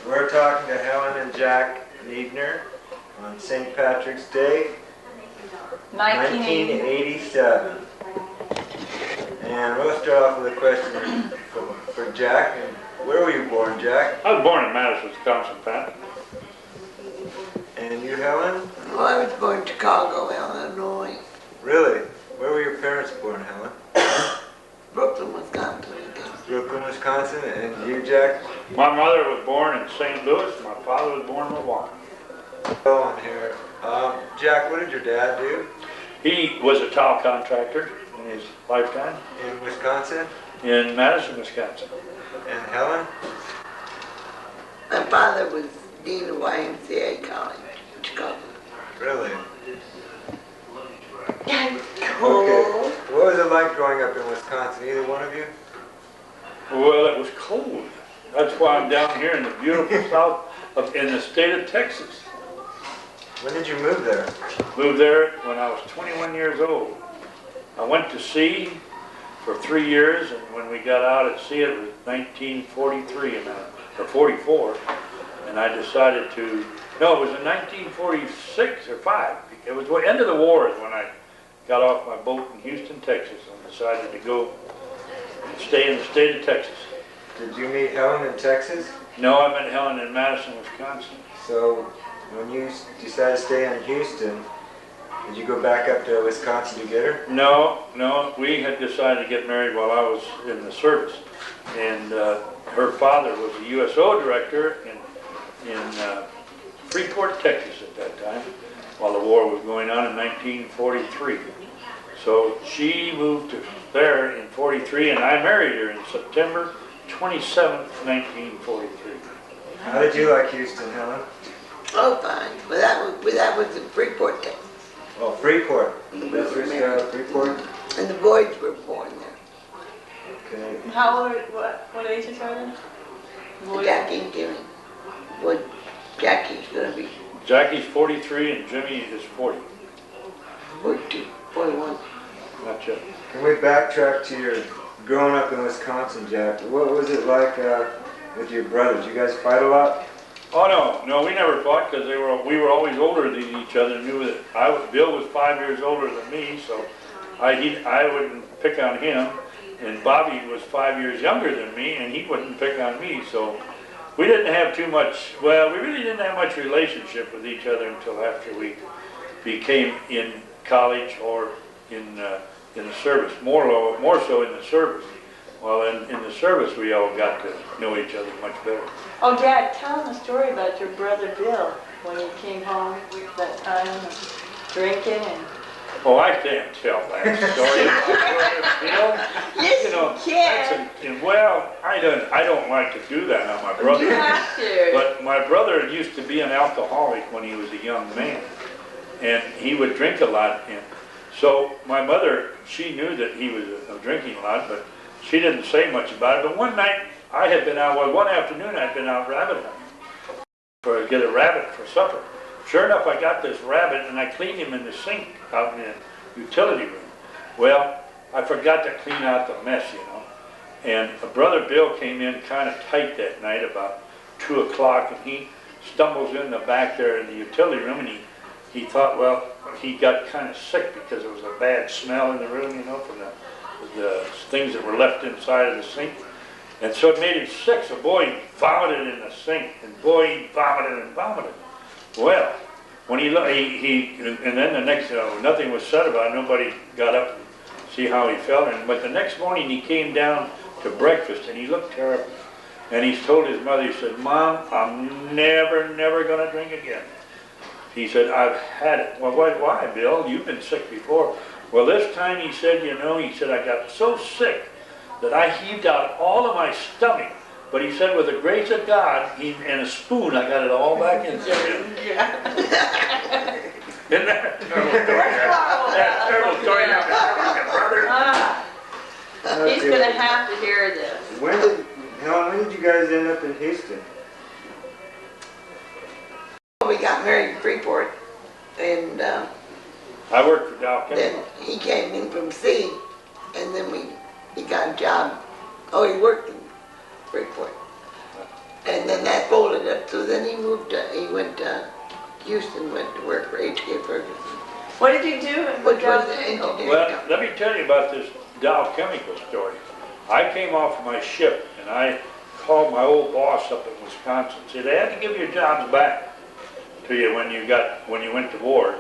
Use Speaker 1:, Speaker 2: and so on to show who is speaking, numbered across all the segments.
Speaker 1: We're talking to Helen and Jack Niedner on St. Patrick's Day, 1987. And we'll start off with a question for Jack. Where were you born, Jack?
Speaker 2: I was born in Madison, Wisconsin, Pat.
Speaker 1: And you, Helen?
Speaker 3: Well, I was born in Chicago, Illinois.
Speaker 1: Really? Where were your parents born, Helen?
Speaker 3: Brooklyn, Wisconsin.
Speaker 1: Brooklyn, Wisconsin. And you, Jack?
Speaker 2: My mother was born in St. Louis. My father was born in Milwaukee.
Speaker 1: Go on here. Jack, what did your dad do?
Speaker 2: He was a tile contractor in his lifetime.
Speaker 1: In Wisconsin?
Speaker 2: In Madison, Wisconsin.
Speaker 1: And Helen?
Speaker 3: My father was dean of YMCA College in Chicago.
Speaker 1: Really?
Speaker 3: That's cool.
Speaker 1: Okay. What was it like growing up in Wisconsin, either one of you?
Speaker 2: Well, it was cold. That's why I'm down here in the beautiful south in the state of Texas.
Speaker 1: When did you move there?
Speaker 2: Moved there when I was 21 years old. I went to sea for 3 years, and when we got out at sea, it was 1943 or 44, and I decided to. No, it was in 1946 or 5. It was the end of the war is when I got off my boat in Houston, Texas, and decided to go and stay in the state of Texas.
Speaker 1: Did you meet Helen in Texas?
Speaker 2: No, I met Helen in Madison, Wisconsin.
Speaker 1: So when you decided to stay in Houston, did you go back up to Wisconsin to get her?
Speaker 2: No, we had decided to get married while I was in the service. And her father was a USO director in Freeport, Texas at that time, while the war was going on in 1943. So she moved to there in 43, and I married her in September 27th, 1943.
Speaker 1: How did you like Houston, Helen?
Speaker 3: Oh, fine. But that was in Freeport, Texas.
Speaker 1: Oh, Freeport. That's where you got Freeport?
Speaker 3: And the boys were born there.
Speaker 1: Okay.
Speaker 4: How old, what ages are they?
Speaker 3: Jackie and Jimmy. Well, Jackie's going to be
Speaker 2: Jackie's 43 and Jimmy is 40.
Speaker 3: 42, 41.
Speaker 2: Not yet.
Speaker 1: Can we backtrack to your growing up in Wisconsin, Jack? What was it like with your brothers? You guys fight a lot?
Speaker 2: Oh no, we never fought because we were always older than each other. Knew that Bill was 5 years older than me, so I wouldn't pick on him, and Bobby was 5 years younger than me, and he wouldn't pick on me. So we didn't have too much. Well, we really didn't have much relationship with each other until after we became in college or in the service. More so in the service. Well, in the service, we all got to know each other much better.
Speaker 4: Oh, Dad, tell them a story about your brother Bill when he came home that time drinking and...
Speaker 2: Oh, I can't tell that story about Bill.
Speaker 4: Yes,
Speaker 2: you know,
Speaker 4: you can.
Speaker 2: Well, I don't like to do that on my brother.
Speaker 4: You have to.
Speaker 2: But my brother used to be an alcoholic when he was a young man, and he would drink a lot. And so my mother, she knew that he was drinking a lot, but she didn't say much about it. But one night I had been out. Well, one afternoon I'd been out rabbit hunting to get a rabbit for supper. Sure enough, I got this rabbit and I cleaned him in the sink out in the utility room. Well, I forgot to clean out the mess, you know. And brother Bill came in kind of tight that night, about 2 o'clock, and he stumbles in the back there in the utility room, and he thought, well, he got kind of sick because there was a bad smell in the room, you know, from the things that were left inside of the sink. And so it made him sick, so boy, he vomited in the sink, and boy, he vomited and vomited. Well, when and then the next, nothing was said about it. Nobody got up to see how he felt. But the next morning he came down to breakfast and he looked terrible. And he told his mother, he said, "Mom, I'm never going to drink again." He said, "I've had it." "Well, why, Bill? You've been sick before." "Well, this time," he said, he said, "I got so sick that I heaved out all of my stomach. But," he said, "with the grace of God and a spoon, I got it all back in there."
Speaker 4: Yeah.
Speaker 2: Isn't that a terrible story? That's a terrible story. Brother.
Speaker 4: He's going to have to hear this.
Speaker 1: When did you guys end up in Houston?
Speaker 3: We got married in Freeport, and
Speaker 2: I worked for Dow Chemical.
Speaker 3: then he came in from sea, and then he got a job. Oh, he worked in Freeport. And then that folded up so then he went to Houston, went to work for H.K. Ferguson.
Speaker 4: What did you do?
Speaker 3: Which was the engineering
Speaker 2: Well,
Speaker 3: company.
Speaker 2: let me tell you about this Dow Chemical story. I came off my ship and I called my old boss up in Wisconsin. Said they had to give your jobs back to you when you went to war.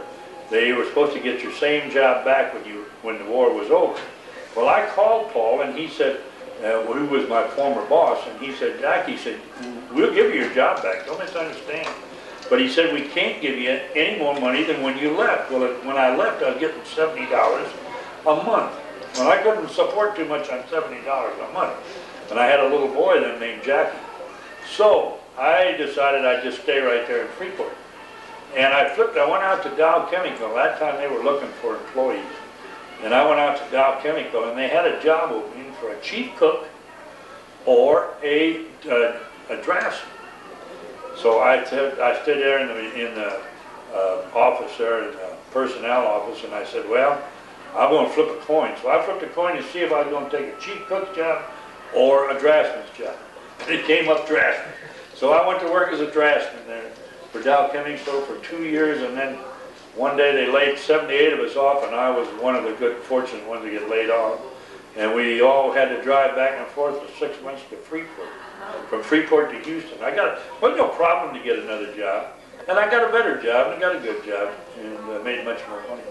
Speaker 2: They were supposed to get your same job back when the war was over. Well, I called Paul and he said, who was my former boss, and he said, Jack, he said, we'll give you your job back. Don't misunderstand. But he said, we can't give you any more money than when you left. Well, when I left, I was getting $70 a month. Well, I couldn't support too much on $70 a month. And I had a little boy then named Jackie. So I decided I'd just stay right there in Freeport. And I went out to Dow Chemical. That time they were looking for employees. And I went out to Dow Chemical and they had a job opening for a chief cook or a draftsman. So I stood there in the office there, in the personnel office, and I said, well, I'm going to flip a coin. So I flipped a coin to see if I was going to take a chief cook's job or a draftsman's job. And it came up draftsman. So I went to work as a draftsman there for Dow Chemical for 2 years, and then one day they laid 78 of us off, and I was one of the good, fortunate ones to get laid off. And we all had to drive back and forth for 6 months to Freeport. From Freeport to Houston. Wasn't no problem to get another job. And I got a better job, and I got a good job, and made much more money.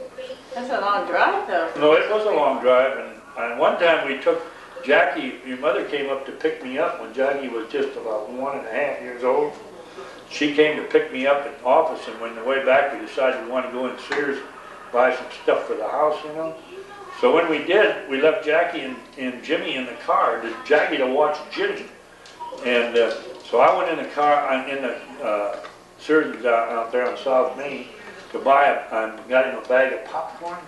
Speaker 4: That's a long drive, though.
Speaker 2: No, it was a long drive, and one time we took Jackie, your mother came up to pick me up when Jackie was just about 1.5 years old. She came to pick me up in the office, and when the way back we decided we wanted to go in Sears, buy some stuff for the house, you know. So when we did, we left Jackie and Jimmy in the car, Jackie to watch Jimmy. And so I went in the car, in the Sears out there on South Main to buy I got him a bag of popcorn.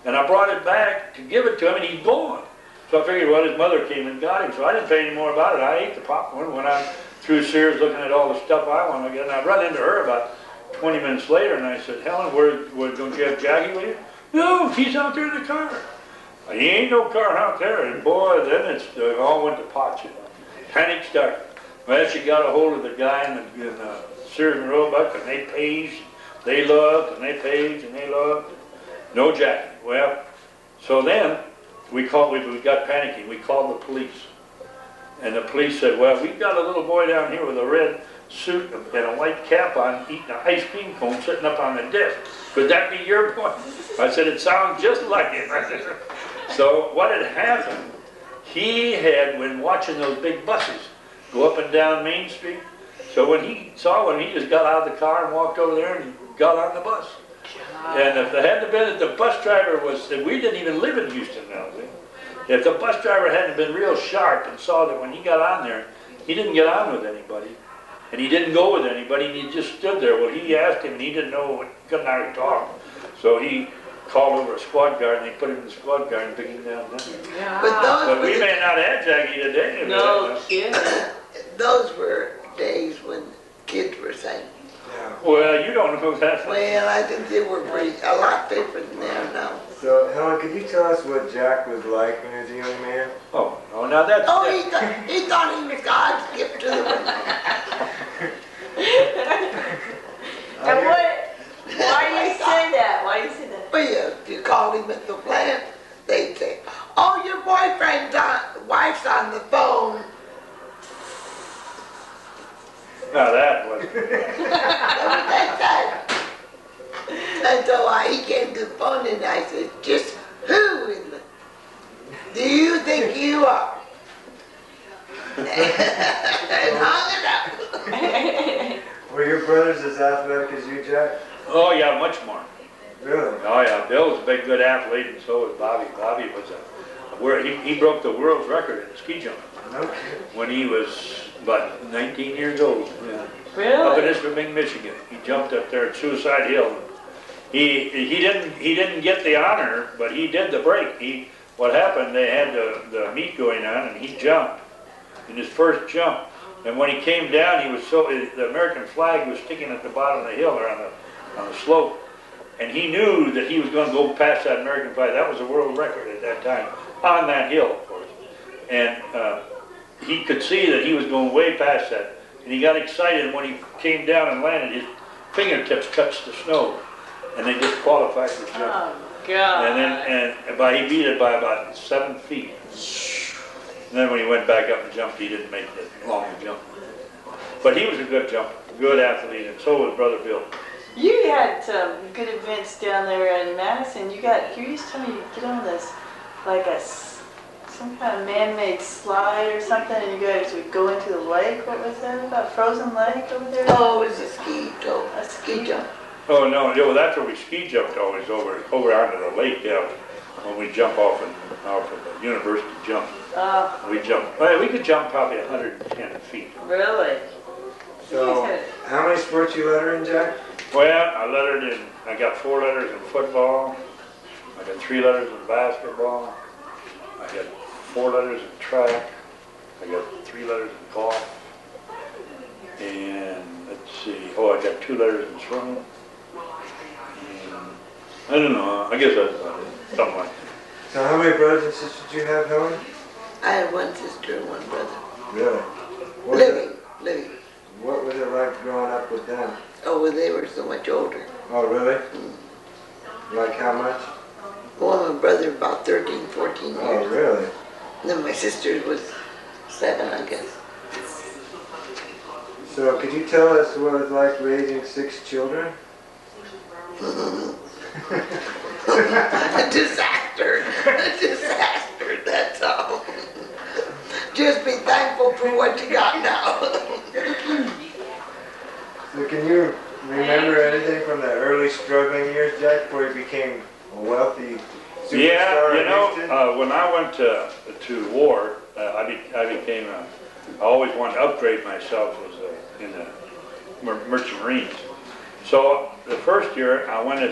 Speaker 2: And I brought it back to give it to him, and he's gone. So I figured, well, his mother came and got him, so I didn't pay any more about it. I ate the popcorn, went on through Sears looking at all the stuff I wanted to get, and I run into her about 20 minutes later, and I said, Helen, don't you have Jackie with you? No, he's out there in the car. He ain't no car out there, and boy, then it all went to pot, you know. Panic started. Well, she got a hold of the guy in the Sears and Roebuck, and they paged, they loved, and they paged, and they loved. No Jackie. Well, so then we got panicking. We called the police. And the police said, well, we've got a little boy down here with a red suit and a white cap on, eating an ice cream cone sitting up on the desk. Could that be your boy? I said, it sounds just like it. So what had happened, he had been watching those big buses go up and down Main Street. So when he saw one, he just got out of the car and walked over there and got on the bus. And if it hadn't been that the bus driver we didn't even live in Houston now, see? If the bus driver hadn't been real sharp and saw that when he got on there, he didn't get on with anybody. And he didn't go with anybody, and he just stood there. Well, he asked him, and he didn't know, he couldn't hardly talk. So he called over a squad car, and they put him in the squad car and took him down there.
Speaker 4: Yeah.
Speaker 3: But
Speaker 2: We may not have Jackie today.
Speaker 4: No kidding.
Speaker 3: those were days when kids were saying,
Speaker 2: Well, you don't know that.
Speaker 3: well, I think they were a lot different than they are now.
Speaker 1: So, Helen, could you tell us what Jack was like when he was a young man?
Speaker 2: Oh, no, now that's...
Speaker 3: Oh, he thought he was God's gift to the world.
Speaker 4: And why do you say that? Why do you say that?
Speaker 3: Well, if you called him at the plant, they'd say, oh, your wife's on the phone.
Speaker 2: Now that was...
Speaker 3: And so he came to the phone and I said, just who in the, do you think you are? And hung it up.
Speaker 1: Were your brothers as athletic as you, Jack?
Speaker 2: Oh, yeah, much more.
Speaker 1: Really?
Speaker 2: Oh, yeah, Bill was a big, good athlete, and so was Bobby. Bobby was he broke the world's record in ski jumping
Speaker 1: No kidding.
Speaker 2: when he was about 19 years old. Yeah.
Speaker 4: Really?
Speaker 2: Up in Isberving, Michigan. He jumped up there at Suicide Hill. He didn't get the honor, but he did the break. What happened, they had the meet going on, and he jumped in his first jump. And when he came down, the American flag was sticking at the bottom of the hill or on the slope. And he knew that he was going to go past that American flag. That was a world record at that time, on that hill, of course. And he could see that he was going way past that. and he got excited, and when he came down and landed, his fingertips touched the snow, and they disqualified the jump.
Speaker 4: Oh, God.
Speaker 2: He beat it by about 7 feet. And then when he went back up and jumped, he didn't make the long jump. But he was a good jumper, good athlete, and so was Brother Bill.
Speaker 4: You had good events down there in Madison. You used to tell me you get on this, like some kind of man-made slide or something, and you guys would go into the lake. What was that about? Frozen lake over there?
Speaker 3: Oh, it was a ski jump.
Speaker 2: Oh no, yeah, well that's where we ski jumped always over onto the lake, yeah. When we jump off of the university jump. We jumped. Well, we could jump probably 110 feet.
Speaker 4: Really?
Speaker 1: So, how many sports you letter in, Jack?
Speaker 2: Well, I got 4 letters in football. I got 3 letters in basketball. I got 4 letters in track. I got 3 letters in golf. And let's see, I got 2 letters in swimming. And I don't know, I guess that's about it. Something like that.
Speaker 1: So how many brothers and sisters do you have, Helen?
Speaker 3: I had one sister and one brother.
Speaker 1: Really?
Speaker 3: Living.
Speaker 1: What was it like growing up with them?
Speaker 3: Oh, well, they were so much older.
Speaker 1: Oh, really? Like how much?
Speaker 3: Well, my brother about 13, 14 years.
Speaker 1: Oh, really?
Speaker 3: And then my sister was 7, I guess.
Speaker 1: So could you tell us what it's like raising 6 children?
Speaker 3: A disaster, that's all. Just be thankful for what you got now.
Speaker 1: So can you remember anything from the early struggling years, Jack, before you became a wealthy superstar?
Speaker 2: Yeah, when I went to war, I always wanted to upgrade myself in the Merchant Marines. So the first year I went I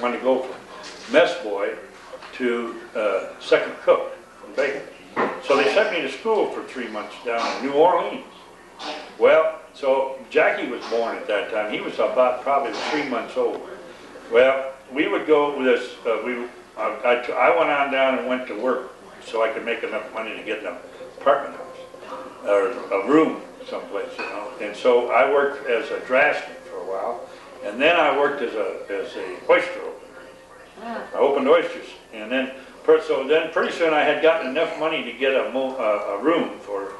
Speaker 2: wanted to go from mess boy to second cook in bacon. So they sent me to school for 3 months down in New Orleans. Well, so Jackie was born at that time. He was about probably 3 months old. Well, we would go with this. I went on down and went to work so I could make enough money to get an apartment house or a room someplace, And so I worked as a draftsman for a while, and then I worked as a oyster opener. I opened oysters, and then pretty soon I had gotten enough money to get a room for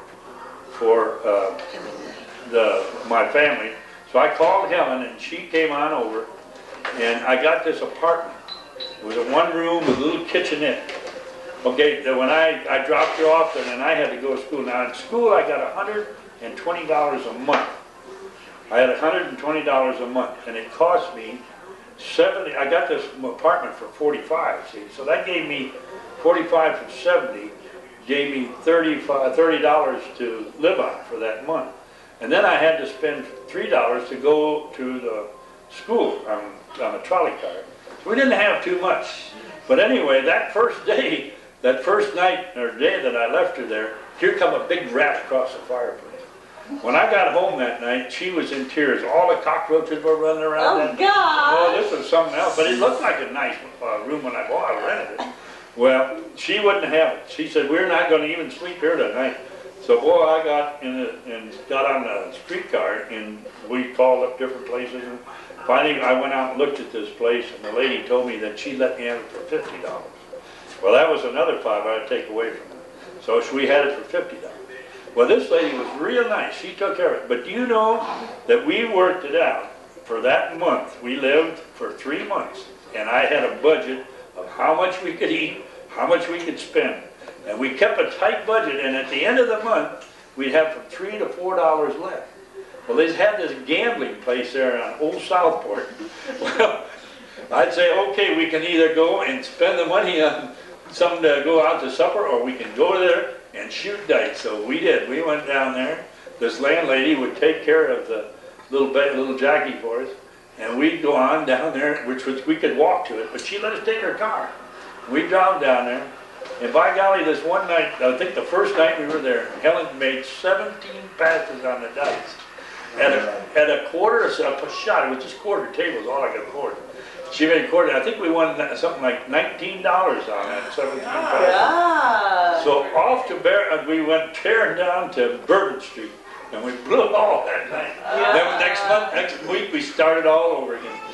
Speaker 2: my family. So I called Helen, and she came on over, and I got this apartment. It was a 1 room with a little kitchenette. Okay, when I dropped her off, and then I had to go to school. Now in school I got $120 a month. I had $120 a month, and it cost me $70. I got this apartment for $45. See, so that gave me $45 from $70. Gave me $30 to live on for that month, and then I had to spend $3 to go to the school on a trolley car. So we didn't have too much. But anyway, that first night or day that I left her there, here come a big rat across the fireplace. When I got home that night, she was in tears. All the cockroaches were running around.
Speaker 4: Oh, God!
Speaker 2: Oh, this was something else. But it looked like a nice room when I rented it. Well, she wouldn't have it. She said, we're not going to even sleep here tonight. So, boy, I got on the streetcar, and we called up different places. And finally, I went out and looked at this place, and the lady told me that she let me have it for $50. Well, that was another $5 I'd take away from her. So we had it for $50. Well, this lady was real nice. She took care of it. But do you know that we worked it out for that month? We lived for 3 months, and I had a budget of how much we could eat, how much we could spend. And we kept a tight budget, and at the end of the month, we'd have from $3 to $4 left. Well, they had this gambling place there on Old Southport. Well, I'd say, okay, we can either go and spend the money on something to go out to supper, or we can go there and shoot dice. So we did. We went down there. This landlady would take care of the little Jackie for us, and we'd go on down there, we could walk to it, but she let us take her car. We drove down there, and by golly, this one night, I think the first night we were there, Helen made 17 passes on the dice. At a quarter, a shot, it was just quarter tables, all I could afford. She made a quarter. I think we won something like $19 on that 17 passes.
Speaker 4: God.
Speaker 2: So off to we went tearing down to Bourbon Street, and we blew it all that night.
Speaker 4: Yeah.
Speaker 2: Then next week we started all over again.